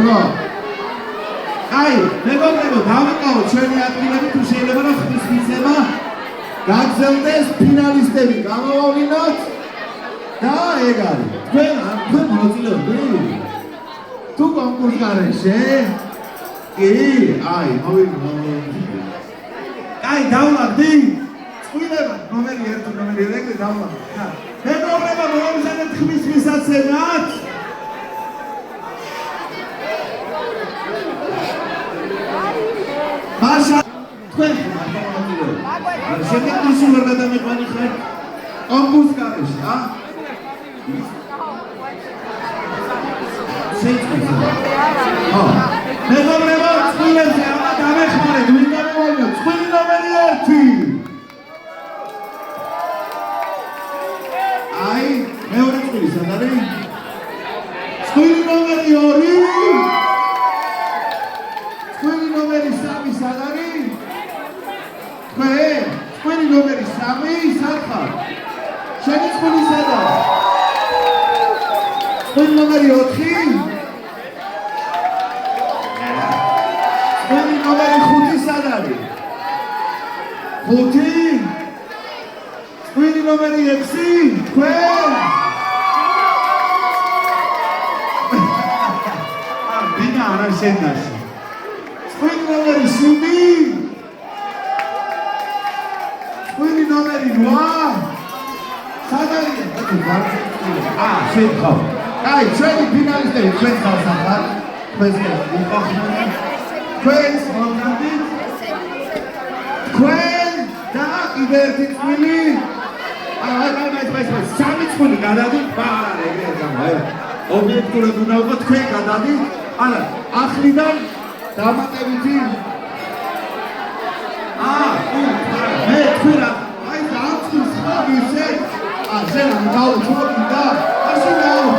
დრო. აი, მეგობრებო, დავიკავოთ ჩვენი ადგილები, თუ შეიძლება რომ ხმის მიცემა გაგრძელდეს, ფინალისტები გამოვავლინოთ და ეგ არის. თქვენ მოწილობდი? თუ კონკურს გარეშე? კი, აი, მოვიგე. აი, დავლაგდი? წყვილება, ნომერი 1, ნომერი 2 დავლაგდი. მეგობრებო, მომზადეთ ხმის მისაცემად. მაშა თქვენ შემდეგ ის უნდა დამეყვანი ხარ კონკურს გარეშე, ა? მეგობრებო, წყვილებზე ამა დამეხმარეთ, ვინ გამოვავლინოთ? წყვილი ნომერი 1. აი, მეორე წყვილი სად არის? წყვილი ნომერი 2. წყვილი ნომერი 3 სად არის? თქვენ, წყვილი ნომერი 3 სად ხარ? შენი წყვილი სად არის? წყვილი ნომერი 4? წყვილი ნომერი 5 სად არის? 5? წყვილი ნომერი 6? თქვენ? ბინა არა შენაში. წყვილი ნომერი 7? წყვილი ნომერი 8? სად არის? შენ ხარ. აი, ჩვენი ფინალისტები თქვენ ხართ ახლა. თქვენს მოხმართ. თქვენს მომდით. თქვენ და კიდე ერთი წვილი. აი, სამი წვილი გადადით, ბაღარ ეგრე გამო. ობიექტურად უნდა ვიყო თქვენ გადადით. არა, ახლიდან დამატებითი. მე თქვენ აი დაწყის ხარ ისე. ზენ გავუწოდი და ასე დაუ.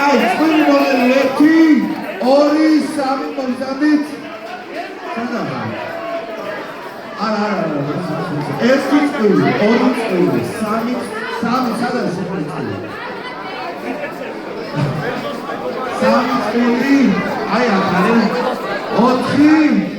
აი, წვილი ნომერი 1, 2, 3 მომზადეთ. სადაა? არა. ერთი წვილი, 2 წვილი, 3 სადაა შეფერი წვილი? 3 წვილი, აი ახალი 4